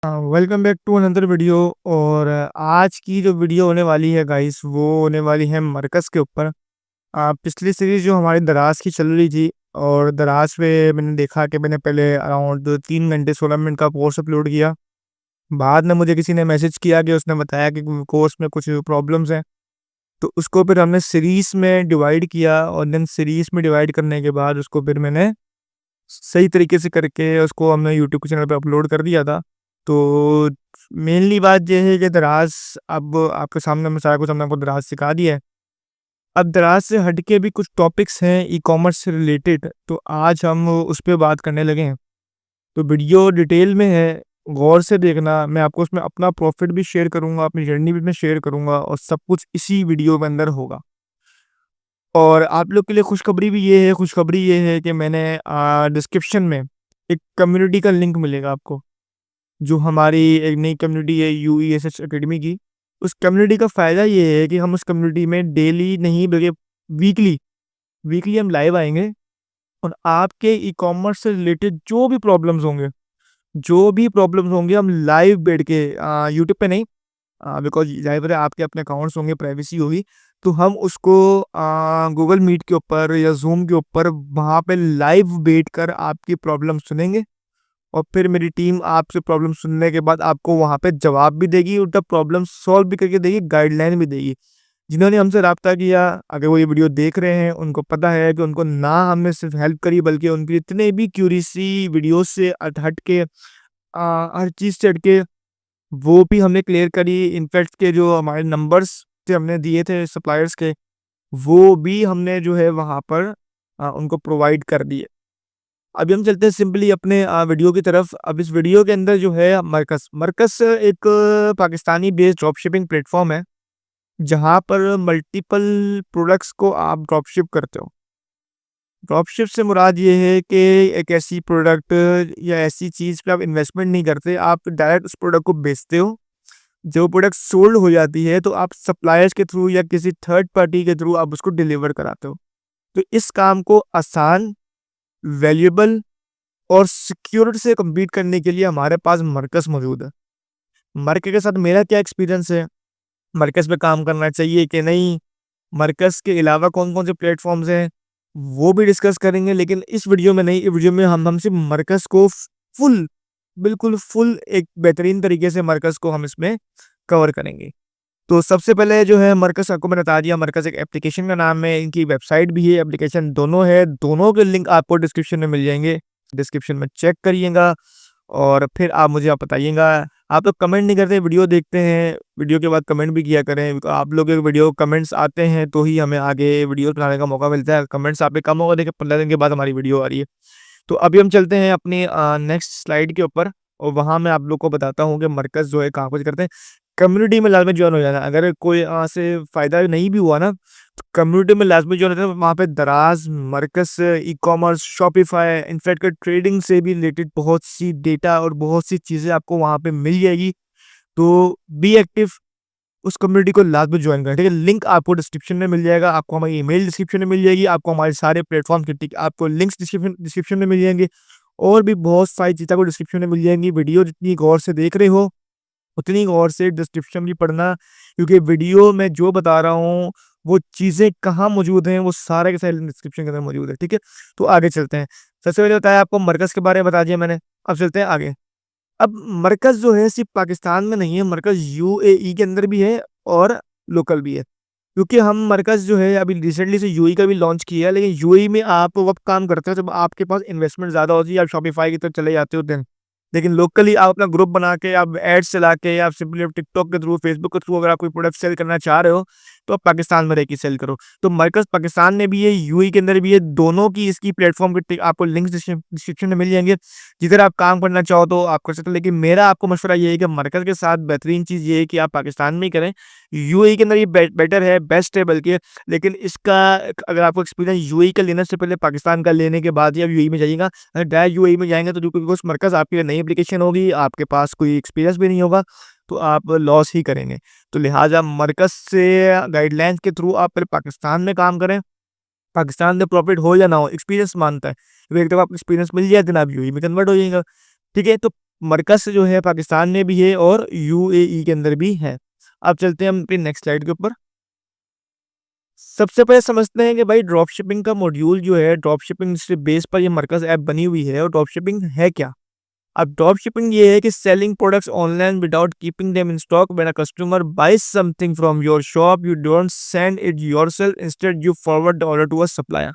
Welcome back to another video. और आज की जो वीडियो होने वाली है गाइस, वो होने वाली है मरकज़ के ऊपर। पिछली सीरीज़ जो हमारी दराज की चल रही थी, और दराज पे मैंने देखा कि मैंने पहले अराउंड 3 घंटे 16 मिनट का कोर्स अपलोड किया। बाद में मुझे किसी ने मैसेज किया कि उसने बताया कि कोर्स में कुछ प्रॉब्लम्स हैं, तो उसको फिर हमने सीरीज़ में डिवाइड किया, और देन सीरीज़ में डिवाइड करने के बाद उसको फिर मैंने सही तरीके से करके उसको हमने यूट्यूब के चैनल पे अपलोड कर दिया था। तो मेनली बात ये है कि दराज़ अब आपके सामने मैं सारा कुछ हमने आपको दराज़ सिखा दिया है। अब दराज़ से हट के भी कुछ टॉपिक्स हैं ई-कॉमर्स से रिलेटेड, तो आज हम उस पे बात करने लगे हैं। तो वीडियो डिटेल में है, गौर से देखना। मैं आपको उसमें अपना प्रॉफ़िट भी शेयर करूँगा, अपनी जर्नी भी मैं शेयर करूँगा, और सब कुछ इसी वीडियो के अंदर होगा। और आप लोग के लिए खुशखबरी ये है कि मैंने डिस्क्रिप्शन में एक कम्युनिटी का लिंक मिलेगा आपको, जो हमारी एक नई कम्युनिटी है यूईएसएच एकेडमी की। उस कम्युनिटी का फ़ायदा ये है कि हम उस कम्युनिटी में डेली नहीं बल्कि वीकली वीकली हम लाइव आएँगे, और आपके ई-कॉमर्स से रिलेटेड जो भी प्रॉब्लम्स होंगे हम लाइव बैठ के यूट्यूब पे नहीं, बिकॉज़ ज़ाहिर है आपके अपने अकाउंट्स होंगे, प्राइवेसी होगी, तो हम उसको गूगल मीट के ऊपर या ज़ूम के ऊपर वहाँ पे लाइव बैठकर आपकी प्रॉब्लम सुनेंगे, और फिर मेरी टीम आपसे प्रॉब्लम सुनने के बाद आपको वहाँ पे जवाब भी देगी, उल्टा प्रॉब्लम सॉल्व भी करके देगी, गाइडलाइन भी देगी। जिन्होंने हमसे राब्ता किया, अगर वो ये वीडियो देख रहे हैं, उनको पता है कि उनको ना हमने सिर्फ़ हेल्प करी, बल्कि उनकी जितने भी क्यूरी वीडियोज़ से हट के हर चीज़ से हट के वो भी हमने क्लियर करी। इनफैक्ट के जो हमारे नंबर्स थे हमने दिए थे सप्लायर्स के, वो भी हमने जो है वहाँ पर उनको प्रोवाइड कर दिए। अभी हम चलते हैं सिंपली अपने वीडियो की तरफ। अब इस वीडियो के अंदर जो है मरकज़ एक पाकिस्तानी बेस्ड ड्रॉपशिपिंग प्लेटफ़ॉर्म है, जहाँ पर मल्टीपल प्रोडक्ट्स को आप ड्रॉपशिप करते हो। ड्रॉपशिप से मुराद ये है कि एक ऐसी प्रोडक्ट या ऐसी चीज़ पे आप इन्वेस्टमेंट नहीं करते, आप डायरेक्ट उस प्रोडक्ट को बेचते हो। जो प्रोडक्ट सोल्ड हो जाती है, तो आप सप्लायर्स के थ्रू या किसी थर्ड पार्टी के थ्रू आप उसको डिलीवर कराते हो। तो इस काम को आसान, वैल्यूएबल और सिक्योर से कंप्लीट करने के लिए हमारे पास मरकज़ मौजूद है। मरकज़ के साथ मेरा क्या एक्सपीरियंस है, मरकज़ पे काम करना चाहिए कि नहीं, मरकज़ के अलावा कौन-कौन से प्लेटफ़ॉर्म्स हैं, वो भी डिस्कस करेंगे। लेकिन इस वीडियो में नहीं, इस वीडियो में हम सिर्फ मरकज़ को फुल बिल्कुल फुल एक बेहतरीन तरीके से मरकज़ को हम इसमें कवर करेंगे। तो सबसे पहले जो है मरकज़, आपको मैंने बता दिया, मरकज़ एक एप्लीकेशन का नाम है, इनकी वेबसाइट भी है, एप्लीकेशन दोनों है, दोनों के लिंक आपको डिस्क्रिप्शन में मिल जाएँगे। डिस्क्रिप्शन में चेक करिएगा, और फिर आप बताइएगा। आप लोग कमेंट नहीं करते, वीडियो देखते हैं, वीडियो के बाद कमेंट भी किया करें। आप लोग के वीडियो कमेंट्स आते हैं तो ही हमें आगे वीडियो बनाने का मौका मिलता है। कमेंट्स आप पे कम होगा, देखिए 15 दिन के बाद हमारी वीडियो आ रही है। तो अभी हम चलते हैं अपनी नेक्स्ट स्लाइड के ऊपर, और वहाँ मैं आप लोग को बताता हूँ कि मरकज़ जो है कहाँ कुछ करते हैं। कम्युनिटी में लाज़मी जॉइन हो जाना। अगर कोई से फ़ायदा नहीं भी हुआ ना, तो कम्युनिटी में लाज़मी जॉइन होना है। वहाँ पे दराज़, मरकज़, ई-कॉमर्स, शॉपिफ़ाई, इनफैक्ट ट्रेडिंग से भी रिलेटेड बहुत सी डेटा और बहुत सी चीज़ें आपको वहाँ पे मिल जाएगी। तो बी एक्टिव, उस कम्युनिटी को लाज़मी जॉइन करें, ठीक है? लिंक आपको डिस्क्रिप्शन में मिल जाएगा, आपको हमारी ईमेल डिस्क्रिप्शन में मिल जाएगी, आपको हमारे सारे प्लेटफ़ॉर्म के आपको लिंक्स डिस्क्रिप्शन में मिल जाएँगे, और भी बहुत सारी चीज़ें आपको डिस्क्रिप्शन में मिल जाएँगी। वीडियो जितनी गौर से देख रहे हो, उतनी गौर से डिस्क्रिप्शन भी पढ़ना, क्योंकि वीडियो में जो बता रहा हूँ, वो चीज़ें कहाँ मौजूद हैं, वो सारे के सारे डिस्क्रिप्शन के अंदर मौजूद है, ठीक है? तो आगे चलते हैं। सबसे पहले बताया आपको, मरकज़ के बारे में बता दिया मैंने, अब चलते हैं आगे। अब मरकज़ जो है सिर्फ़ पाकिस्तान में नहीं है, मरकज़ यूएई के अंदर भी है, और लोकल भी है। क्योंकि हम मरकज़ जो है अभी रिसेंटली से यूएई का भी लॉन्च किया है, लेकिन यूएई में आप वक़्त काम करते हो जब आपके पास इन्वेस्टमेंट ज़्यादा होती है, आप शॉपिफ़ाई की तरफ चले जाते हो देन। लेकिन लोकली आप अपना ग्रुप बना के, आप एड्स चला के, आप सिंपली टिकटॉक के थ्रू, फेसबुक के थ्रू अगर आप कोई प्रोडक्ट सेल करना चाह रहे हो, तो आप पाकिस्तान में रह के सेल करो। तो मरकज़ पाकिस्तान में भी है, यूएई के अंदर भी है, दोनों की इसकी प्लेटफ़ॉर्म के आपको लिंक्स डिस्क्रिप्शन में मिल जाएँगे। जिधर आप काम करना चाहो तो आप कर सकते हो, लेकिन मेरा आपको मशवरा ये है कि मरकज़ के साथ बेहतरीन चीज़ ये है कि आप पाकिस्तान में ही करें। यूएई के अंदर ये बेटर है, बेस्ट है बल्कि। लेकिन इसका अगर आपको एक्सपीरियंस यूएई का लेने से पहले पाकिस्तान का लेने के बाद ही आप यूएई में जाइएगा। अगर डायरेक्ट यूएई में जाएँगे तो जो बिकॉज़ मरकज़ आपके लिए नई एप्लीकेशन होगी, आपके पास कोई एक्सपीरियंस भी नहीं होगा, तो आप लॉस ही करेंगे। तो लिहाज़ा मरकज़ से गाइडलाइंस के थ्रू आप पहले पाकिस्तान में काम करें। पाकिस्तान में प्रॉफ़िट हो या ना हो, एक्सपीरियंस मानता है। तो एक दफ़ा आपको एक्सपीरियंस मिल जाए देन आप यूएई में कन्वर्ट हो जाइएगा। ठीक है? तो मरकज़ जो है पाकिस्तान में भी है और यूएई के अंदर भी है। अब चलते हैं हम अपनी नेक्स्ट स्लाइड के ऊपर। सबसे पहले समझते हैं कि भाई ड्रॉप शिपिंग का मॉड्यूल जो है, ड्रॉप शिपिंग से बेस पर ये मरकज़ ऐप बनी हुई है। और ड्रॉप शिपिंग है क्या? अब ड्रॉप शिपिंग ये है कि selling products online without keeping them in stock. When a customer buys something from your shop, you don't send it yourself, instead you forward the order to a supplier.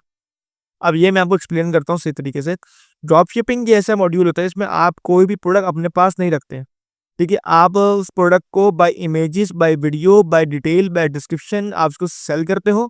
अब ये मैं आपको explain करता हूँ सही तरीके से। ड्रॉप शिपिंग ये ऐसा मॉड्यूल होता है, इसमें आप कोई भी प्रोडक्ट अपने पास नहीं रखते हैं। ठीक है, आप उस प्रोडक्ट को by images, by video, by detail, by description आप उसको सेल करते हो।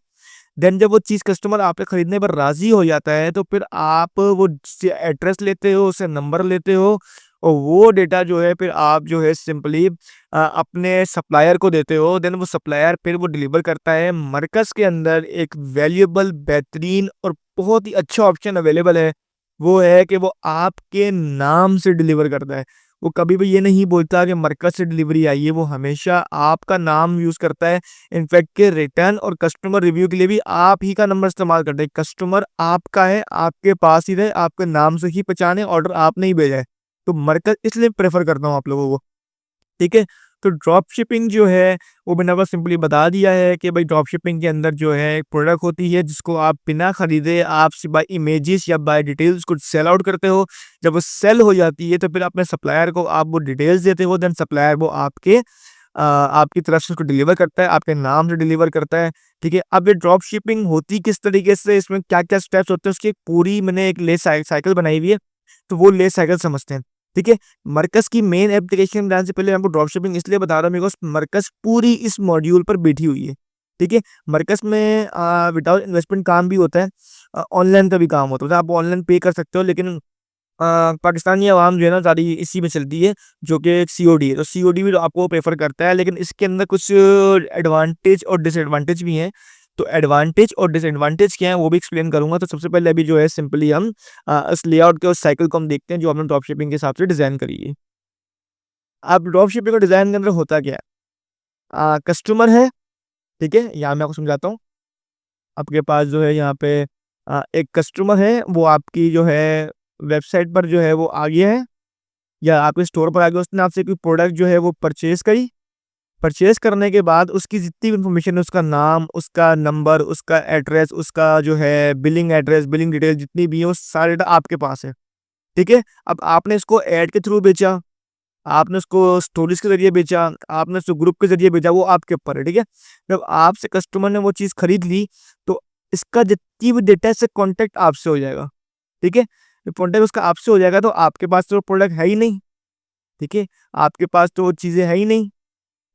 देन जब वो चीज़ कस्टमर आपसे खरीदने पर राज़ी हो जाता है, तो फिर आप वो एड्रेस लेते हो, उससे नंबर लेते हो, और वो डेटा जो है फिर आप जो है सिंपली अपने सप्लायर को देते हो। देन वो सप्लायर फिर वो डिलीवर करता है। मरकज़ के अंदर एक वैल्यूएबल, बेहतरीन और बहुत ही अच्छा ऑप्शन अवेलेबल है। वो है कि वो आपके नाम से डिलीवर करता है। वो कभी भी ये नहीं बोलता कि मरकज़ से डिलीवरी आई है, वो हमेशा आपका नाम यूज़ करता है। इनफैक्ट के रिटर्न और कस्टमर रिव्यू के लिए भी आप ही का नंबर इस्तेमाल करते हैं। कस्टमर आपका है, आपके पास ही रहे, आपके नाम से ही पहचाने, ऑर्डर आपने ही भेजा है। तो मरकज़ इसलिए प्रेफ़र करता हूँ आप लोगों को। ठीक है? तो ड्रॉप शिपिंग जो है, वो मैंने आपको सिंपली बता दिया है कि भाई ड्रॉप शिपिंग के अंदर जो है एक प्रोडक्ट होती है जिसको आप बिना खरीदे आप बाय इमेजेस या बाय डिटेल्स कुछ सेल आउट करते हो। जब वो सेल हो जाती है तो फिर अपने सप्लायर को आप वो डिटेल्स देते हो। देन सप्लायर वो आपकी तरफ से उसको डिलीवर करता है, आपके नाम से डिलीवर करता है। ठीक है? अब ये ड्रॉप शिपिंग होती किस तरीके से, इसमें क्या-क्या स्टेप्स होते हैं, उसकी एक पूरी मैंने एक ले साइकिल बनाई हुई है। तो वो ले साइकिल समझते हैं। ठीक है? मरकज़ की मेन एप्लीकेशन बनाने से पहले मैं आपको ड्रॉप शिपिंग इसलिए बता रहा हूँ बिकॉज़ मरकज़ पूरी इस मॉड्यूल पर बैठी हुई है। ठीक है? मरकज़ में विदाउट इन्वेस्टमेंट काम भी होता है, ऑनलाइन का भी काम होता है। मतलब आप ऑनलाइन पे कर सकते हो, लेकिन पाकिस्तानी अवाम जो है ना ज़्यादा इसी में चलती है, जो कि एक सीओडी है। तो सीओडी भी आपको प्रेफ़र करता है, लेकिन इसके अंदर कुछ एडवांटेज और डिसएडवांटेज भी हैं। तो एडवांटेज और डिसएडवांटेज क्या है वो भी एक्सप्लेन करूँगा। तो सबसे पहले अभी जो है सिंपली हम इस लेआउट के उस साइकिल को हम देखते हैं जो हमने ड्रॉप शिपिंग के हिसाब से डिज़ाइन करी है। अब ड्रॉप शिपिंग को डिज़ाइन के अंदर होता क्या है? कस्टमर है, ठीक है? यहाँ मैं आपको समझाता हूँ। आपके पास जो है यहाँ पे एक कस्टमर है, वो आपकी जो है वेबसाइट पर जो है वो आ गया है, या आपके स्टोर पर आ गया, उसने आपसे कोई प्रोडक्ट जो है वो परचेज़ करी। परचेज़ करने के बाद उसकी जितनी भी इन्फॉर्मेशन है, उसका नाम, उसका नंबर, उसका एड्रेस, उसका जो है बिलिंग एड्रेस, बिलिंग डिटेल जितनी भी है, वो सारे डेटा आपके पास है। ठीक है? अब आपने इसको ऐड के थ्रू बेचा, आपने उसको स्टोरेज के ज़रिए बेचा, आपने उसको ग्रुप के ज़रिए बेचा, वो आपके ऊपर है। ठीक है? जब आपसे कस्टमर ने वो चीज़ खरीद ली, तो इसका जितनी भी डेटा है, इससे कॉन्टैक्ट आपसे हो जाएगा। ठीक है? जब कॉन्टैक्ट उसका आपसे हो जाएगा, तो आपके पास तो प्रोडक्ट है ही नहीं। ठीक है? आपके पास तो वो चीज़ें है ही नहीं।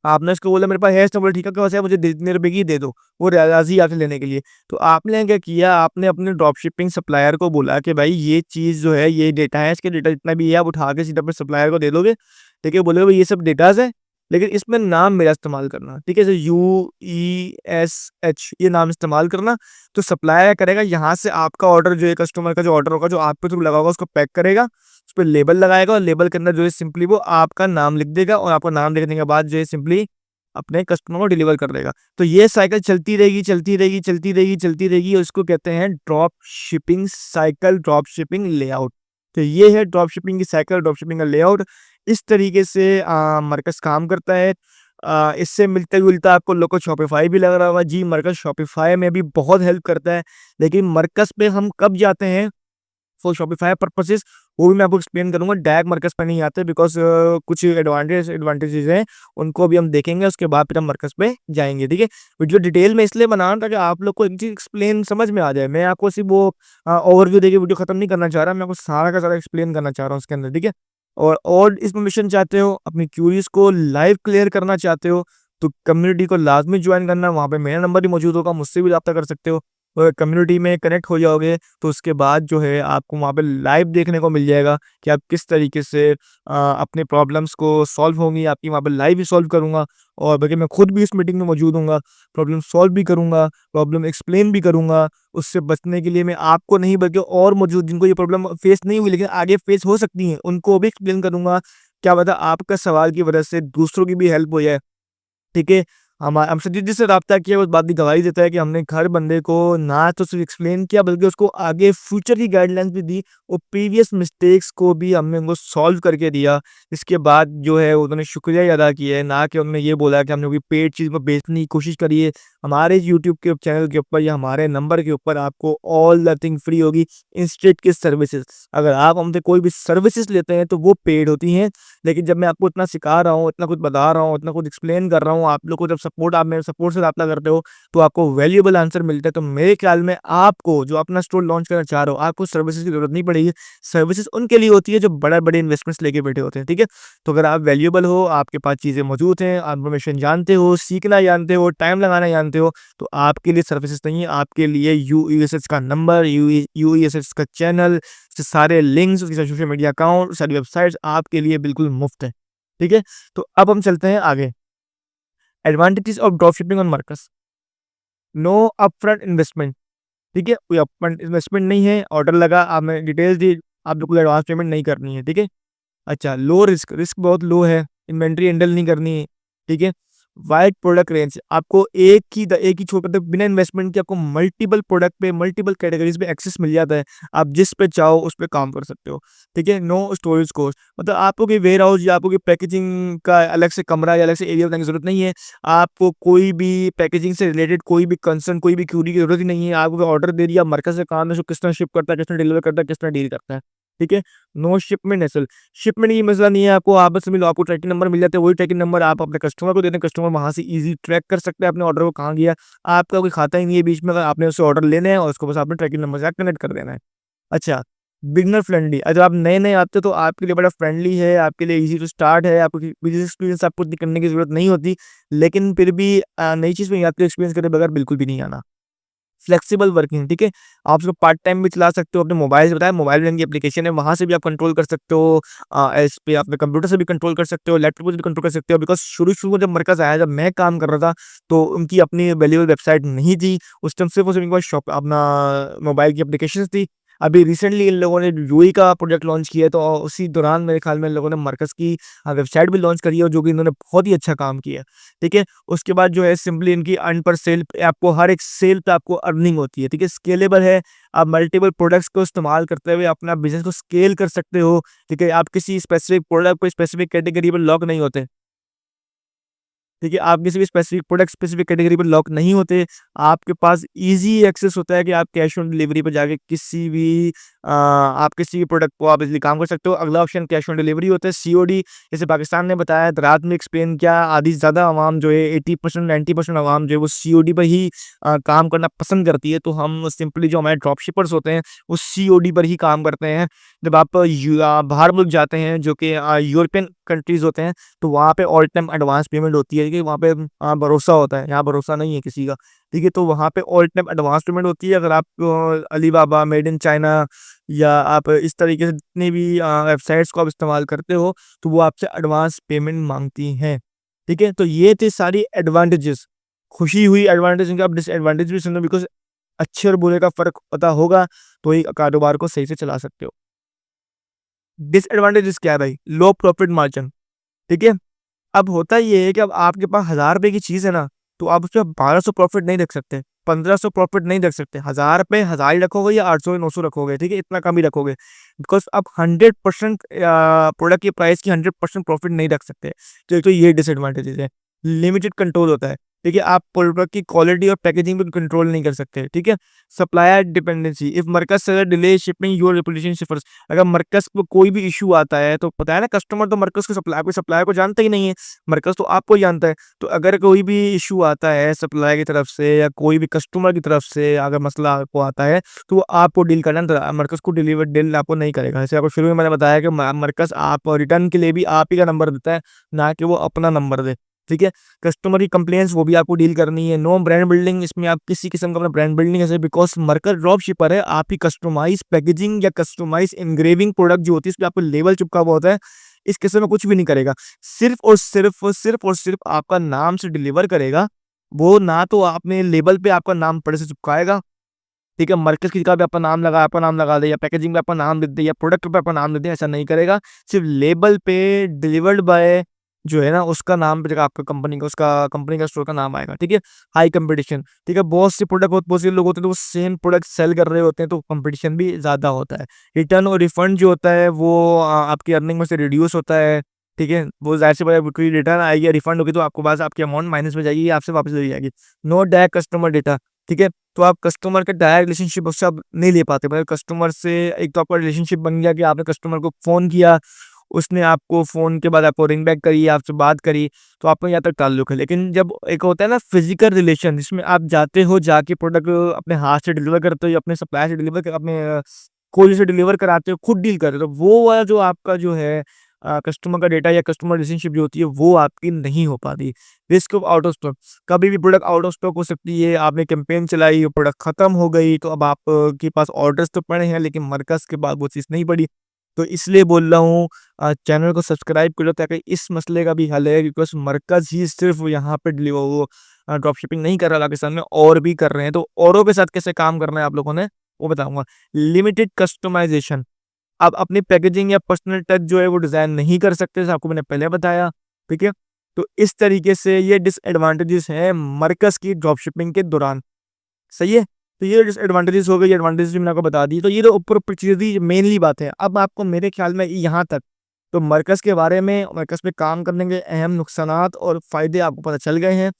आपने उसको बोला मेरे पास है, इसने बोला ठीक है, आपके पास है, मुझे इतने रुपए की दे दो। वो राज़ी है आपसे लेने के लिए। तो आपने क्या किया, आपने अपने ड्रॉप शिपिंग सप्लायर को बोला कि भाई ये चीज़ जो है, ये डेटा है, इसके डेटा जितना भी है आप उठा के सीधा अपने सप्लायर को दे दोगे। ठीक है? बोलोगे भाई ये सब डेटाज़ है, लेकिन इसमें नाम मेरा इस्तेमाल करना। ठीक है? जैसे UESH ये नाम इस्तेमाल करना। तो सप्लायर क्या करेगा, यहाँ से आपका ऑर्डर जो है, कस्टमर का जो ऑर्डर होगा, जो आप पे थ्रू लगा होगा, उसको पैक करेगा, उस पे लेबल लगाएगा, और लेबल के अंदर जो है सिंपली वो आपका नाम लिख देगा, और आपका नाम लिखने के बाद जो है सिंपली अपने कस्टमर को डिलीवर कर देगा। तो ये साइकिल चलती रहेगी, चलती रहेगी, चलती रहेगी, चलती रहेगी, और इसको कहते हैं drop shipping cycle, drop shipping layout. तो ये है ड्रॉप शिपिंग की साइकिल, ड्रॉप शिपिंग का लेआउट। इस तरीके से मरकज़ काम करता है। इससे मिलता-जुलता आपको लोग को शॉपिफ़ाई भी लग रहा होगा। जी, मरकज़ शॉपिफ़ाई में भी बहुत हेल्प करता है, लेकिन मरकज़ पे हम कब जाते हैं फॉर शॉपिफ़ाई पर्पसेस, वो भी मैं आपको एक्सप्लेन करूँगा। डायरेक्ट मरकज़ पे नहीं आते, बिकॉज़ कुछ एडवांटेजेस हैं, उनको भी हम देखेंगे, उसके बाद फिर हम मरकज़ पे जाएँगे, ठीक है? वीडियो डिटेल में इसलिए बना रहा हूँ ताकि आप लोग को एक चीज़ एक्सप्लेन समझ में आ जाए। मैं आपको सिर्फ़ वो ओवरव्यू देके वीडियो खत्म नहीं करना चाह रहा, मैं आपको सारा का सारा एक्सप्लेन करना चाह रहा हूँ उसके अंदर, ठीक है? और इन्फॉर्मेशन चाहते हो, अपनी क्यूरीज़ को लाइव क्लियर करना चाहते हो, तो कम्युनिटी को लाज़मी जॉइन करना, वहाँ पे मेरा नंबर भी मौजूद होगा, मुझसे भी राब्ता कर सकते हो। कम्युनिटी में कनेक्ट हो जाओगे, तो उसके बाद जो है आपको वहाँ पे लाइव देखने को मिल जाएगा कि आप किस तरीके से अपने प्रॉब्लम्स को सॉल्व होंगी, आपकी वहाँ पे लाइव ही सॉल्व करूँगा, और बल्कि मैं खुद भी इस मीटिंग में मौजूद हूँगा, प्रॉब्लम सॉल्व भी करूँगा, प्रॉब्लम एक्सप्लेन भी करूँगा। उससे बचने के लिए मैं आपको नहीं, बल्कि और मौजूद जिनको ये प्रॉब्लम फेस नहीं हुई लेकिन आगे फेस हो सकती हैं, उनको भी एक्सप्लेन करूँगा। क्या पता आपका सवाल की वजह से दूसरों की भी हेल्प हो जाए। ठीक है? हमसे जिससे राब्ता किया उस बात की गवाही देता है कि हमने हर बंदे को ना तो सिर्फ एक्सप्लेन किया बल्कि उसको आगे फ्यूचर की गाइडलाइंस भी दी और प्रीवियस मिस्टेक्स को भी हमने उनको सॉल्व करके दिया। इसके बाद जो है उन्होंने शुक्रिया ही अदा किया है, ना कि उन्होंने ये बोला कि हमने कोई पेड चीज़ में बेचने की कोशिश करी है। हमारे यूट्यूब के चैनल के ऊपर या हमारे नंबर के ऊपर आपको ऑल द थिंग फ्री होगी इंस्टेंट की सर्विसेज। अगर आप हमसे कोई भी सर्विसेज लेते हैं तो वो पेड होती हैं, लेकिन जब मैं आपको इतना सिखा रहा हूँ, इतना कुछ बता रहा हूँ, इतना कुछ एक्सप्लेन कर रहा हूँ, आप लोग को जब आप मेरे सपोर्ट से राब्ता करते हो, तो आपको वैल्यूएबल आंसर मिलता है। तो मेरे ख्याल में आपको जो अपना स्टोर लॉन्च करना चाह रहे हो, आपको सर्विसेज़ की ज़रूरत नहीं पड़ेगी। सर्विसेज़ उनके लिए होती है जो बड़े-बड़े इन्वेस्टमेंट्स लेके बैठे होते हैं, ठीक है? तो अगर आप वैल्यूएबल हो, आपके पास चीज़ें मौजूद हैं, आप इन्फॉर्मेशन जानते हो, सीखना जानते हो, टाइम लगाना जानते हो, तो आपके लिए सर्विसेज़ नहीं है, आपके लिए यूईएसएस का नंबर, यूईएसएस का चैनल, उसके सारे लिंक्स, उसके सोशल मीडिया अकाउंट, सारी वेबसाइट्स आपके लिए बिल्कुल मुफ्त है। ठीक है? तो अब हम चलते हैं आगे। Advantages of drop shipping on markets. No upfront investment. ठीक है? कोई अपफ्रंट इन्वेस्टमेंट नहीं है, ऑर्डर लगा, आपने डिटेल्स दी, आपको कोई एडवांस पेमेंट नहीं करनी है। ठीक है? अच्छा, लो रिस्क, रिस्क बहुत लो है, इन्वेंटरी हैंडल नहीं करनी है, ठीक है? वाइड प्रोडक्ट रेंज, आपको एक ही छोड़ कर बिना इन्वेस्टमेंट के आपको मल्टीपल प्रोडक्ट पे, मल्टीपल कैटेगरीज़ पे एक्सेस मिल जाता है। आप जिस पे चाहो उस पे काम कर सकते हो, ठीक है? नो स्टोरेज कॉस्ट, मतलब आपको कोई वेयरहाउस या आपको कोई पैकेजिंग का अलग से कमरा या अलग से एरिया बनाने की ज़रूरत नहीं है। आपको कोई भी पैकेजिंग से रिलेटेड कोई भी कंसर्न, कोई भी क्यूरी की ज़रूरत ही नहीं है। आपको ऑर्डर दे दिया, मरकज़ से काम है, उसको किस तरह शिप करता है, किस तरह डिलीवर करता है, किस तरह डील करता है, ठीक है? नो शिपमेंट हैसल, शिपमेंट की मसला नहीं है, आपको आपस में आपको ट्रैकिंग नंबर मिल जाते हैं, वही ट्रैकिंग नंबर आप अपने कस्टमर को देते हैं, कस्टमर वहाँ से ईज़ी ट्रैक कर सकते हैं अपने ऑर्डर को कहाँ गया। आपका कोई खाता ही नहीं है बीच में, अगर आपने उससे ऑर्डर लेने हैं और उसको बस आपने ट्रैकिंग नंबर से कनेक्ट कर देना है। अच्छा, बिगिनर फ्रेंडली, अगर आप नए-नए आते हो तो आपके लिए बड़ा फ्रेंडली है, आपके लिए ईज़ी टू स्टार्ट है, आपको बिज़नेस एक्सपीरियंस आपको इतनी करने की ज़रूरत नहीं होती, लेकिन फिर भी नई चीज़ में आपको एक्सपीरियंस करे बगैर बिल्कुल भी नहीं आना। फ्लेक्सिबल वर्किंग, ठीक है? आप उसको पार्ट टाइम भी चला सकते हो, अपने मोबाइल से, बताया मोबाइल में की एप्लीकेशन है, वहाँ से भी आप कंट्रोल कर सकते हो। इस पे अपने कंप्यूटर से भी कंट्रोल कर सकते हो, लैपटॉप से भी कंट्रोल कर सकते हो। बिकॉज़ शुरू-शुरू में जब मरकज़ आया, जब मैं काम कर रहा था, तो उनकी अपनी अवेलेबल वेबसाइट नहीं थी। उस टाइम सिर्फ़ और सिर्फ़ इनके पास शॉप अपना मोबाइल की एप्लीकेशंस थी। अभी रिसेंटली इन लोगों ने यूई का प्रोजेक्ट लॉन्च किया है, तो उसी दौरान मेरे ख़्याल में इन लोगों ने मरकज़ की वेबसाइट भी लॉन्च करी है, और जो कि इन्होंने बहुत ही अच्छा काम किया है, ठीक है? उसके बाद जो है सिंपली इनकी अर्न पर सेल पे आपको हर एक सेल पे आपको अर्निंग होती है, ठीक है? स्केलेबल है, आप मल्टीपल प्रोडक्ट्स को इस्तेमाल करते हुए अपना बिज़नेस को स्केल कर सकते हो, ठीक है? आप किसी स्पेसिफिक प्रोडक्ट को स्पेसिफिक कैटेगरी पे लॉक नहीं होते। देखिए, आप किसी भी स्पेसिफिक प्रोडक्ट, स्पेसिफिक कैटेगरी पे लॉक नहीं होते। आपके पास ईज़ी एक्सेस होता है कि आप कैश ऑन डिलीवरी पे जाके किसी भी आप किसी भी प्रोडक्ट को आप इज़िली काम कर सकते हो। अगला ऑप्शन कैश ऑन डिलीवरी होता है, सीओडी। जैसे पाकिस्तान ने बताया, तो रात में एक्सप्लेन किया, आधी से ज़्यादा अवाम जो है 80% 90% अवाम जो है वो सीओडी पर ही काम करना पसंद करती है। तो हम सिंपली जो हमारे ड्रॉप शिपर्स होते हैं, वो सीओडी पर ही काम करते हैं। जब आप बाहर मुल्क जाते हैं, जो कि यूरोपियन कंट्रीज़ होते हैं, तो वहाँ पे ऑल टाइम एडवांस पेमेंट होती है, कि वहाँ पे भरोसा होता है, यहाँ भरोसा नहीं है किसी का, ठीक है? तो वहाँ पे ऑल टाइम एडवांस पेमेंट होती है। अगर आप अलीबाबा, मेड इन चाइना या आप इस तरीके से जितनी भी वेबसाइट्स को आप इस्तेमाल करते हो, तो वो आपसे एडवांस पेमेंट माँगती हैं, ठीक है? तो ये थे सारी एडवांटेजेस। खुशी हुई एडवांटेज, इनका आप डिसएडवांटेज भी सुनो, बिकॉज़ अच्छे और बुरे का फ़र्क पता होगा, तो ही कारोबार को सही से चला सकते हो। डिसएडवांटेजेस क्या है भाई? लो प्रॉफिट मार्जिन, ठीक है? अब होता ये है कि अब आपके पास ₹1000 की चीज़ है ना, तो आप उसपे 1200 प्रॉफ़िट नहीं रख सकते, 1500 प्रॉफ़िट नहीं रख सकते। 1000 पे 1000 ही रखोगे या 800 या 900 रखोगे, ठीक है? इतना कम ही रखोगे। बिकॉज़ आप 100% प्रोडक्ट की प्राइस की 100% प्रॉफ़िट नहीं रख सकते। तो एक तो ये डिसएडवांटेजेस है। लिमिटेड कंट्रोल होता है, ठीक है? आप प्रोडक्ट की क्वालिटी और पैकेजिंग पे कंट्रोल नहीं कर सकते, ठीक है? सप्लायर डिपेंडेंसी, इफ मर्कज़ seller delay shipping your reputation suffers. अगर मर्कज़ को कोई भी इश्यू आता है, तो पता है ना, कस्टमर तो मर्कज़ के सप्लायर को जानता ही नहीं है, मर्कज़ तो आपको ही जानता है। तो अगर कोई भी इश्यू आता है सप्लायर की तरफ से या कोई भी कस्टमर की तरफ से, अगर मसला आपको आता है, तो वो आपको डील करना है, मर्कज़ को डील आपको नहीं करेगा। जैसे आपको शुरू में मैंने बताया कि मर्कज़ आप रिटर्न के लिए भी आप ही का नंबर देता है, ना कि वो अपना नंबर दे, ठीक है? कस्टमर की कंप्लेंट्स वो भी आपको डील करनी है। नो ब्रांड बिल्डिंग, इसमें आप किसी किस्म का अपना ब्रांड बिल्डिंग ऐसे, बिकॉज़ मर्कज़ ड्रॉप शिपर है, आपकी कस्टमाइज़ पैकेजिंग या कस्टमाइज़ एन्ग्रेविंग प्रोडक्ट जो होती है, इसपे आपको लेबल चिपका हुआ होता है, इस किस्म में कुछ भी नहीं करेगा। सिर्फ़ और सिर्फ़ आपका नाम से डिलीवर करेगा। वो ना तो आपने लेबल पे आपका नाम पड़े से चिपकाएगा, ठीक है? मर्कज़ की जगह पे आपका नाम लगा दे, या पैकेजिंग में आपका नाम लिख दे, या प्रोडक्ट पे आपका नाम लिख दे, ऐसा नहीं करेगा। सिर्फ़ लेबल पे डिलिवर्ड बाय जो है ना उसका नाम पे आपका कंपनी का उसका कंपनी का स्टोर का नाम आएगा, ठीक है। हाई कंपटीशन, ठीक है। बहुत से प्रोडक्ट बहुत से लोग होते हैं तो वो सेम प्रोडक्ट सेल कर रहे होते हैं, तो कंपटीशन भी ज़्यादा होता है। रिटर्न और रिफंड जो होता है वो आपकी अर्निंग में से रिड्यूस होता है, ठीक है। वो ज़ाहिर सी बात है, कोई रिटर्न आएगी या रिफंड होगी तो आपको पास आपकी अमाउंट माइनस में जाएगी, आपसे वापस ले जाएगी। नो डायरेक्ट कस्टमर डेटा, ठीक है। तो आप कस्टमर का डायरेक्ट रिलेशनशिप उससे आप नहीं ले पाते। मतलब कस्टमर से एक तो आपका रिलेशनशिप बन गया कि आपने कस्टमर को फ़ोन किया, उसने आपको फ़ोन के बाद आपको रिंग बैक करी, आपसे बात करी, तो आपका यहाँ तक ताल्लुक है। लेकिन जब एक होता है ना फिज़िकल रिलेशन, जिसमें आप जाते हो, जाके प्रोडक्ट अपने हाथ से डिलीवर करते हो या अपने सप्लायर से डिलीवर कर अपने कोई से डिलीवर कराते हो, खुद डील कर रहे हो, तो वो वाला जो आपका जो है कस्टमर का डेटा या कस्टमर रिलेशनशिप जो होती है, वो आपकी नहीं हो पाती। Risk of out of stock, कभी भी प्रोडक्ट आउट ऑफ स्टॉक हो सकती है। आपने कैंपेन चलाई, वो प्रोडक्ट खत्म हो गई, तो अब आप के पास ऑर्डर्स तो पड़े हैं, लेकिन मरकज़ के पास वो चीज़ नहीं पड़ी। तो इसलिए बोल रहा हूँ चैनल को सब्सक्राइब कर लो, ताकि इस मसले का भी हल है, बिकॉज़ मरकज़ ही सिर्फ़ यहाँ पे वो ड्रॉप शिपिंग नहीं कर रहा पाकिस्तान में, और भी कर रहे हैं। तो औरों के साथ कैसे काम करना है आप लोगों ने, वो बताऊँगा। लिमिटेड कस्टमाइज़ेशन, आप अपनी पैकेजिंग या पर्सनल टच जो है वो डिज़ाइन नहीं कर सकते, जैसे आपको मैंने पहले बताया, ठीक है। तो इस तरीके से ये डिसएडवांटेजेस हैं मरकज़ की ड्रॉप शिपिंग के दौरान, सही है। तो ये डिसएडवांटेजेस हो गई, एडवांटेजेस भी मैंने आपको बता दी। तो ये तो ऊपर-ऊपर चीज़ें थी, मेनली बात है। अब आपको मेरे ख्याल में यहाँ तक तो मरकज़ के बारे में, मरकज़ पे काम करने के अहम नुकसानात और फ़ायदे आपको पता चल गए हैं,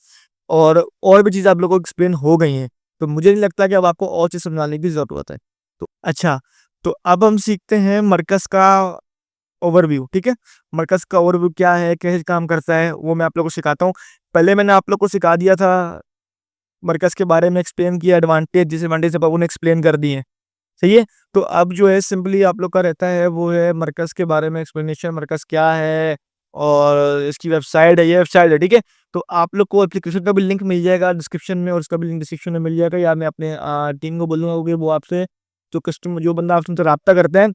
और भी चीज़ें आप लोगों को एक्सप्लेन हो गई हैं। तो मुझे नहीं लगता कि अब आपको और चीज़ समझाने की ज़रूरत है। तो अच्छा, तो अब हम सीखते हैं मरकज़ का ओवरव्यू, ठीक है? मरकज़ का ओवरव्यू क्या है, कैसे काम करता है, वो मैं आप लोगों को सिखाता हूँ। पहले मैंने आप लोग को सिखा दिया था, मरकज़ के बारे में एक्सप्लेन किया, एडवांटेज, डिसएडवांटेज सब आपने एक्सप्लेन कर दिए, सही है? तो अब जो है सिंपली आप लोग का रहता है वो है मरकज़ के बारे में एक्सप्लेनेशन, मरकज़ क्या है और इसकी वेबसाइट है, ये वेबसाइट है, ठीक है? तो आप लोग को एप्लीकेशन का भी लिंक मिल जाएगा डिस्क्रिप्शन में, और उसका भी लिंक डिस्क्रिप्शन में मिल जाएगा, या मैं अपने टीम को बोलूँगा कि वो आपसे जो बंदा आपसे उनसे राब्ता करता है,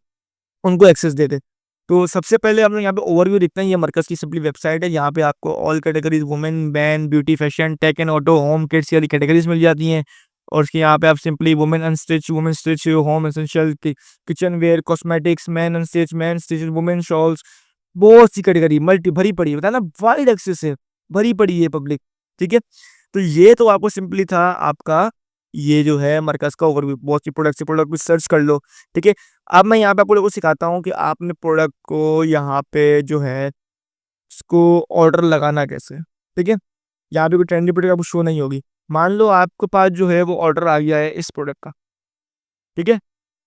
उनको एक्सेस दे दें। तो सबसे पहले हम लोग यहाँ पे ओवरव्यू देखते हैं। ये मरकज़ की सिंपली वेबसाइट है। यहाँ पे आपको all categories women, men, beauty, fashion, tech and auto, home, kids वाली कैटेगरीज़ मिल जाती हैं। और उसके यहाँ पे आप simply women stitch, home essential, kitchen ware, cosmetics, men unstitch, men stitch, women shawls, बहुत सी कैटेगरी मल्टी भरी पड़ी है। बताया ना, वाइड एक्सेस है, भरी पड़ी है पब्लिक, ठीक है? तो ये तो आपको सिंपली था आपका, ये जो है मरकज़ का ओवरव्यू। बहुत सी प्रोडक्ट भी सर्च कर लो, ठीक है? अब मैं यहाँ पे आप लोगों को सिखाता हूँ कि आपने प्रोडक्ट को यहाँ पे जो है, इसको ऑर्डर लगाना कैसे, ठीक है? यहाँ पे कोई ट्रेंडी प्रोडक्ट आपको शो नहीं होगी। मान लो आपके पास जो है वो ऑर्डर आ गया है इस प्रोडक्ट का, ठीक है?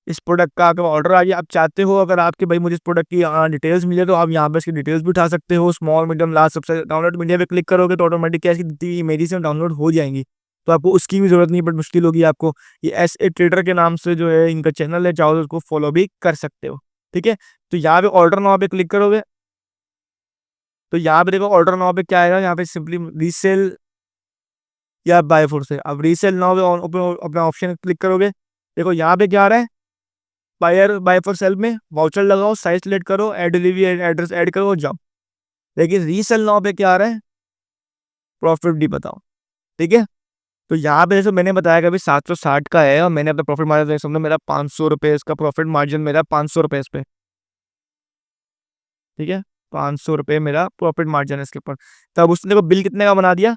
इस प्रोडक्ट का आपका ऑर्डर आ गया, आप चाहते हो अगर आपके भाई मुझे इस प्रोडक्ट की डिटेल्स मिले, तो आप यहाँ पे इसकी डिटेल्स भी उठा सकते हो। स्मॉल, मीडियम, लार्ज, सबसे डाउनलोड मीडिया पे क्लिक करोगे तो ऑटोमेटिक क्या इसकी दी इमेजेस में डाउनलोड हो जाएँगी। तो आपको उसकी भी ज़रूरत नहीं, बट मुश्किल होगी आपको। ये एसए ट्रेडर के नाम से जो है इनका चैनल है, चाहो तो उसको फॉलो भी कर सकते हो, ठीक है? तो यहाँ पे ऑर्डर नाउ पे क्लिक करोगे, तो यहाँ पे देखो ऑर्डर नाउ पे क्या आएगा, यहाँ पे सिंपली रीसेल या बाय फॉर सेल। अब रीसेल नाउ पे अपना ऑप्शन क्लिक करोगे, देखो यहाँ पे क्या आ रहा है, बाय फॉर सेल में वाउचर लगाओ, साइज़ सिलेक्ट करो, ऐड डिलीवरी एड्रेस ऐड करो, जाओ। लेकिन रीसेल नाउ पे क्या आ रहा है, प्रॉफिट भी बताओ, ठीक है? तो यहाँ पे जैसे मैंने बताया कि अभी 760 का है, और मैंने अपना प्रॉफिट मार्जिन समझो मेरा ₹500, इसका प्रॉफिट मार्जिन मेरा ₹500 इस पे, ठीक है? ₹500 मेरा प्रॉफिट मार्जिन है इसके ऊपर। तब उसने को बिल कितने का बना दिया,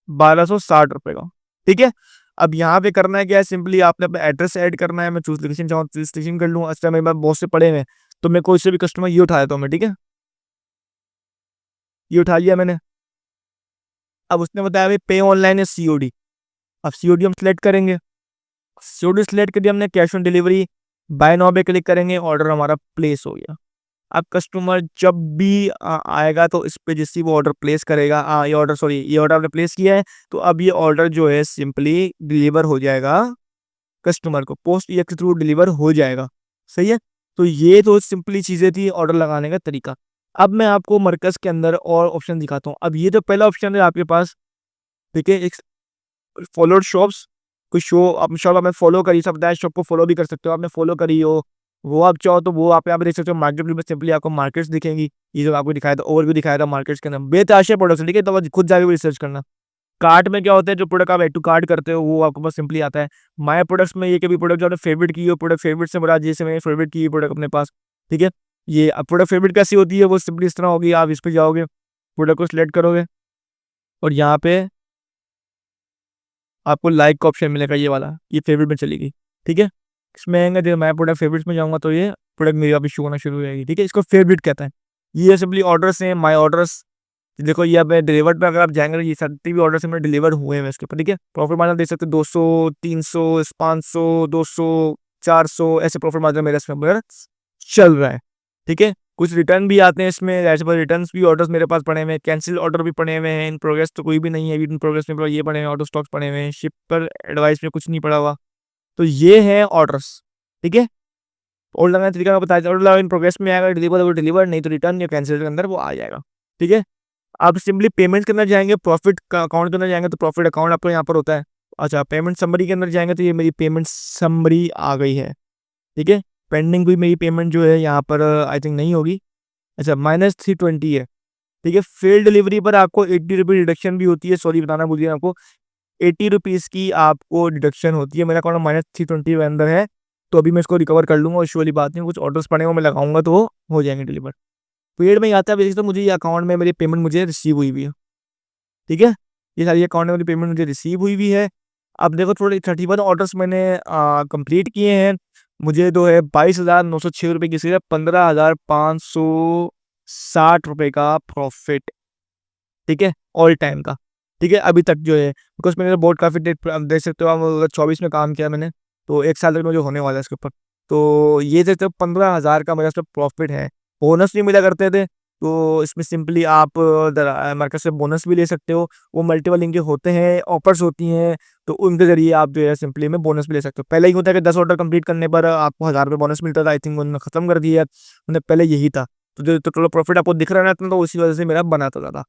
₹1260 का, ठीक है? अब यहाँ पे करना है क्या है, सिंपली आपने अपना एड्रेस ऐड करना है। मैं चूज़ लोकेशन चाहूँ चूज़ लोकेशन कर लूँ। अच्छा, मेरे पास बहुत से पड़े हुए हैं, तो मैं कोई से भी कस्टमर ये उठा लेता हूँ मैं, ठीक है? ये उठा लिया मैंने। अब उसने बताया भाई पे ऑनलाइन या सीओडी। अब सीओडी हम सिलेक्ट करेंगे। सीओडी सिलेक्ट कर दिया हमने, cash on delivery, buy now पे क्लिक करेंगे, ऑर्डर हमारा प्लेस हो गया। अब कस्टमर जब भी आएगा तो इस पे जैसे ही वो ऑर्डर प्लेस करेगा, ये ऑर्डर आपने प्लेस किया है, तो अब ये ऑर्डर जो है सिंपली डिलीवर हो जाएगा कस्टमर को, पोस्ट या के थ्रू डिलीवर हो जाएगा, सही है? तो ये तो सिंपली चीज़ें थी ऑर्डर लगाने का तरीका। अब मैं आपको मरकज़ के अंदर और ऑप्शन दिखाता हूँ। अब ये जो पहला ऑप्शन है आपके पास, ठीक है, एक फॉलोड शॉप्स, कोई शॉप आपने फॉलो करी, सब बताया शॉप को फॉलो भी कर सकते हो, आपने फॉलो करी हो, वो आप चाहो तो वो आप यहाँ पे देख सकते हो। मार्केट व्यू में सिंपली आपको मार्केट्स दिखेंगी। ये जो आपको दिखाया था, ओवरव्यू दिखाया था मार्केट्स के अंदर, बेतहाशा प्रोडक्ट्स हैं, ठीक है? तो आप खुद जाके रिसर्च करना। कार्ट में क्या होता है, जो प्रोडक्ट आप ऐड टू कार्ट करते हो वो आपके पास सिंपली आता है। माय प्रोडक्ट्स में ये कभी प्रोडक्ट जो आपने फेवरेट की हो, प्रोडक्ट फेवरेट से बड़ा, जैसे मैंने फेवरेट की है प्रोडक्ट अपने पास, ठीक है? ये अब प्रोडक्ट फेवरेट कैसी होती है, वो सिंपली इस तरह होगी, आप इस पे जाओगे, प्रोडक्ट को सिलेक्ट करोगे और यहाँ पे आपको लाइक का ऑप्शन मिलेगा, ये वाला, ये फेवरेट में चलेगी। ठीक है, इसमें आएंगे, जब मैं प्रोडक्ट फेवरेट्स में जाऊँगा तो ये प्रोडक्ट मेरी वापस शो होना शुरू हो जाएगी। ठीक है, इसको फेवरेट कहता है। ये सिंपली ऑर्डर्स हैं, माय ऑर्डर्स। देखो ये अब डिलीवर्ड पे अगर आप जाएंगे तो ये जितने भी ऑर्डर मेरे डिलीवर हुए हैं इसके ऊपर। ठीक है, प्रॉफिट मार्जिन देख सकते हो 200, 300, 500, 200, 400 ऐसे प्रॉफिट मार्जिन मेरा इसमें चल रहा है। ठीक है, कुछ रिटर्न भी आते हैं इसमें, ऐसे पर रिटर्न भी ऑर्डर्स मेरे पास पड़े हुए हैं, कैंसिल ऑर्डर भी पड़े हुए हैं, इन प्रोग्रेस तो कोई भी नहीं है, इन प्रोग्रेस में ये पड़े हैं, ऑटो स्टॉक्स पड़े हुए हैं, शिप पर एडवाइस में कुछ नहीं पड़ा हुआ। तो ये है ऑर्डर्स। ठीक है, ऑर्डर लगाने का तरीका मैं बताया, ऑर्डर लगा इन प्रोग्रेस में आएगा, डिलीवर वो डिलीवर, नहीं तो रिटर्न या कैंसिल के अंदर वो आ जाएगा। ठीक है, आप सिंपली पेमेंट के अंदर जाएंगे, प्रॉफिट का अकाउंट के अंदर जाएंगे तो प्रॉफिट अकाउंट आपको यहाँ पर होता है। अच्छा, पेमेंट समरी के अंदर जाएंगे तो ये मेरी पेमेंट समरी आ गई है। ठीक है, पेंडिंग भी मेरी पेमेंट जो है यहाँ पर आई थिंक नहीं होगी। अच्छा, -320 है। ठीक है, फेल डिलीवरी पर आपको 80 रुपये डिडक्शन भी होती है, सॉरी बताना भूल गया आपको, 80 रुपीज़ की आपको डिडक्शन होती है। मेरा अकाउंट -320 के अंदर है, तो अभी मैं इसको रिकवर कर लूँगा, इशू वाली बात नहीं। कुछ ऑर्डर्स पड़े हुए मैं लगाऊंगा तो वो हो जाएंगे डिलीवर। पेड में ही आता है बेसिकली, तो मुझे ये अकाउंट में मेरी पेमेंट मुझे रिसीव हुई हुई है। ठीक है, ये सारी अकाउंट में मेरी पेमेंट मुझे रिसीव हुई हुई है। अब देखो थोड़े 31 ऑर्डर्स मैंने कंप्लीट किए हैं। मुझे जो है 22,906 रुपये की सिर्फ 15,560 रुपये का प्रॉफिट। ठीक है, ऑल टाइम का। ठीक है, अभी तक जो है, बिकॉज मैंने बहुत काफ़ी देख सकते हो आप, 24 में काम किया मैंने, तो 1 साल तक मुझे होने वाला है इसके ऊपर। तो ये देखते हो 15,000 का मेरा इसमें प्रॉफिट है। बोनस नहीं मिला करते थे, तो इसमें सिंपली आप मार्केट से बोनस भी ले सकते हो। वो मल्टीपल इनके होते हैं, ऑफर्स होती हैं, तो उनके जरिए आप जो है सिंपली में बोनस भी ले सकते हो। पहले ही होता है कि 10 ऑर्डर कंप्लीट करने पर आपको 1,000 रुपये बोनस मिलता था, आई थिंक उन्होंने खत्म कर दिया है। उन्हें पहले यही था, तो जो टोटल प्रॉफिट आपको दिख रहा है ना, तो उसी वजह से मेरा बनाता था।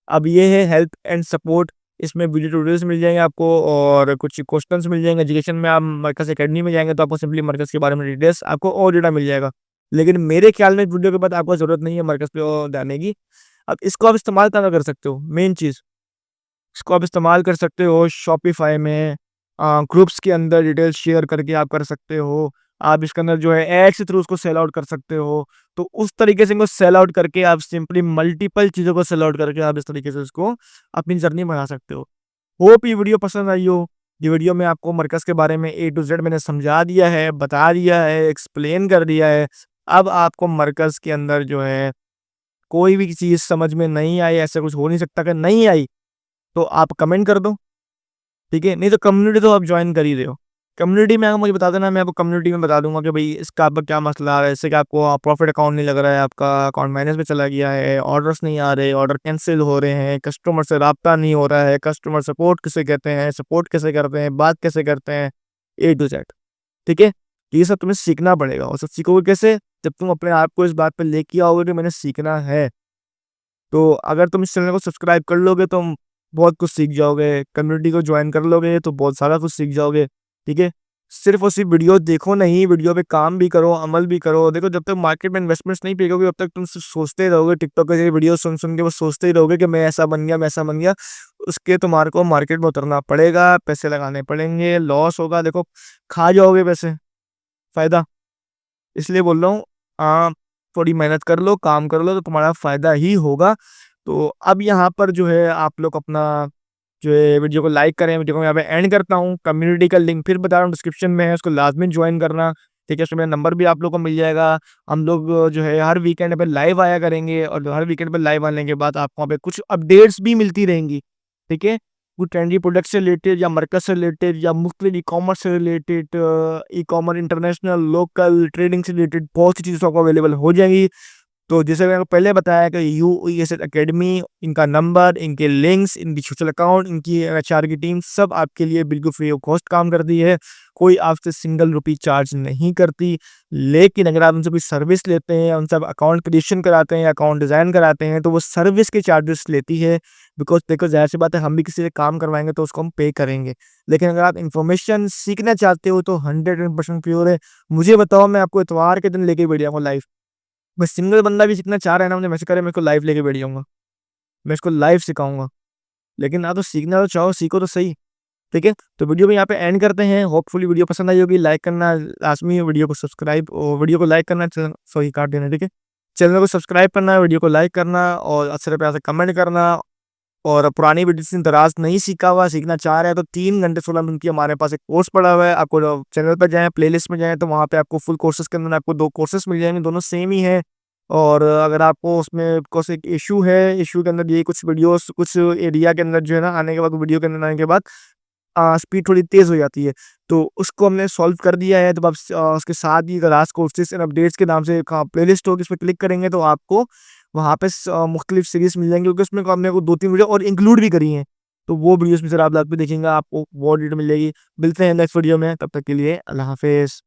अब ये है हेल्प एंड सपोर्ट, इसमें वीडियो ट्यूटोरियल्स मिल जाएंगे आपको और कुछ क्वेश्चंस मिल जाएंगे। एजुकेशन में आप मरकज एकेडमी में जाएंगे तो आपको सिंपली मरकज के बारे में डिटेल्स आपको और डेटा मिल जाएगा। लेकिन मेरे ख्याल में इस वीडियो के बाद आपको ज़रूरत नहीं है मरकज पे जाने की। अब इसको आप इस्तेमाल कहाँ कर सकते हो, मेन चीज़, इसको आप इस्तेमाल कर सकते हो शॉपिफाई में, ग्रुप्स के अंदर डिटेल्स शेयर करके आप कर सकते हो। आप इसके अंदर जो है एड्स के थ्रू उसको सेल आउट कर सकते हो। तो उस तरीके से इनको सेल आउट करके आप सिंपली मल्टीपल चीज़ों को सेल आउट करके आप इस तरीके से उसको अपनी जर्नी बना सकते हो। होप ये वीडियो पसंद आई हो। ये वीडियो में आपको मरकज़ के बारे में A to Z मैंने समझा दिया है, बता दिया है, एक्सप्लेन कर दिया है। अब आपको मरकज़ के अंदर जो है कोई भी चीज़ समझ में नहीं आई, ऐसा कुछ हो नहीं सकता कि नहीं आई, तो आप कमेंट कर दो। ठीक है, नहीं तो कम्युनिटी तो आप ज्वाइन कर ही रहे हो। कम्युनिटी में अगर मुझे बता देना, मैं आपको कम्युनिटी में बता दूंगा कि भाई इसका आपका क्या मसला है, इससे कि आपको प्रॉफिट अकाउंट नहीं लग रहा है, आपका अकाउंट माइनस में चला गया है, ऑर्डर्स नहीं आ रहे, ऑर्डर कैंसिल हो रहे हैं, कस्टमर से राब्ता नहीं हो रहा है, कस्टमर सपोर्ट किसे कहते हैं, सपोर्ट कैसे करते हैं, बात कैसे करते हैं, A to Z। ठीक है, ये सब तुम्हें सीखना पड़ेगा, और सब सीखोगे कैसे, जब तुम अपने आप को इस बात पर लेके आओगे कि मैंने सीखना है। तो अगर तुम इस चैनल को सब्सक्राइब कर लोगे तो बहुत कुछ सीख जाओगे, कम्युनिटी को ज्वाइन कर लोगे तो बहुत सारा कुछ सीख जाओगे। ठीक है, सिर्फ और सिर्फ वीडियो देखो नहीं, वीडियो पे काम भी करो, अमल भी करो। देखो जब तक मार्केट में इन्वेस्टमेंट्स नहीं पेगोगे, तब तक तुम सिर्फ सोचते रहोगे, टिकटॉक के वीडियो सुन सुन के बस सोचते ही रहोगे कि मैं ऐसा बन गया, मैं ऐसा बन गया। उसके तुम्हारे को मार्केट में उतरना पड़ेगा, पैसे लगाने पड़ेंगे, लॉस होगा, देखो खा जाओगे पैसे, फायदा। इसलिए बोल रहा हूँ, आप थोड़ी मेहनत कर लो, काम कर लो, तो तुम्हारा फ़ायदा ही होगा। तो अब यहाँ पर जो है आप लोग अपना जो है वीडियो को लाइक करें, वीडियो को यहाँ पे एंड करता हूँ। कम्युनिटी का लिंक फिर बता रहा हूँ डिस्क्रिप्शन में है, उसको लाज़मी ज्वाइन करना। ठीक है, उसमें मेरा नंबर भी आप लोग को मिल जाएगा। हम लोग जो है हर वीकेंड पे लाइव आया करेंगे, और हर वीकेंड पे लाइव आने के बाद आपको वहाँ पे कुछ अपडेट्स भी मिलती रहेंगी। ठीक है, कुछ ट्रेंडी प्रोडक्ट से रिलेटेड या मरकज़ से रिलेटेड या मुख्तलिफ ई-कॉमर्स से related, e-commerce international, local trading से रिलेटेड बहुत सी चीज़ें आपको अवेलेबल हो जाएंगी। तो जैसे मैंने पहले बताया कि UESS एकेडमी, इनका नंबर, इनके लिंक्स, इनकी सोशल अकाउंट, इनकी HR की टीम सब आपके लिए बिल्कुल फ्री ऑफ कॉस्ट काम करती है। कोई आपसे सिंगल रुपी चार्ज नहीं करती। लेकिन अगर आप उनसे कोई सर्विस लेते हैं, उनसे आप अकाउंट क्रिएशन कराते हैं, अकाउंट डिज़ाइन कराते हैं, तो वो सर्विस के चार्जेस लेती है। बिकॉज देखो ज़ाहिर सी बात है, हम भी किसी से काम करवाएंगे तो उसको हम पे करेंगे। लेकिन अगर आप इन्फॉर्मेशन सीखना चाहते हो तो 100% प्योर है। मुझे बताओ, मैं आपको इतवार के दिन लेके बैठ जाऊँगा लाइव। मैं सिंगल बंदा भी सीखना चाह रहा है ना, मुझे मैसेज करे, मैं इसको लाइव लेके बैठ जाऊँगा, मैं इसको लाइव सिखाऊँगा। लेकिन आप तो सीखना तो चाहो, सीखो तो सही। ठीक है, तो वीडियो को यहाँ पे एंड करते हैं। होपफुली वीडियो पसंद आई होगी, लाइक करना लाज़मी है, वीडियो को सब्सक्राइब और वीडियो को लाइक करना, सॉरी काट देना। ठीक है। चैनल को सब्सक्राइब करना, वीडियो को लाइक करना और अच्छे से प्यार से कमेंट करना। और पुरानी वीडियो से दराज नहीं सीखा हुआ, सीखना चाह रहे हैं तो 3 घंटे 16 मिनट की हमारे पास एक कोर्स पड़ा हुआ है। आपको चैनल पर जाएँ, प्लेलिस्ट में जाएँ तो वहाँ पे आपको फुल कोर्सेज़ के अंदर आपको 2 कोर्सेज़ मिल जाएँगे, दोनों सेम ही हैं। और अगर आपको उसमें कुछ एक इश्यू है, इश्यू के अंदर ये कुछ वीडियोज़ कुछ एरिया के अंदर जो है ना आने के बाद, वीडियो के अंदर आने के बाद स्पीड थोड़ी तेज़ हो जाती है। तो उसको हमने सॉल्व कर दिया है। तो आप उसके साथ ही क्लास कोर्सेज़ एंड अपडेट्स के नाम से एक प्लेलिस्ट होगी, उसपे क्लिक करेंगे तो आपको वहाँ पे मुख्तलिफ सीरीज़ मिल जाएँगी, क्योंकि उसमें हमने को 2-3 वीडियो और इंक्लूड भी करी हैं। तो वो वीडियोज़ भी ज़रा आप लास्ट में देखेंगे, आपको बहुत डिटेल मिल जाएगी। मिलते हैं नेक्स्ट वीडियो में, तब तक के लिए अल्लाह हाफ़िज़।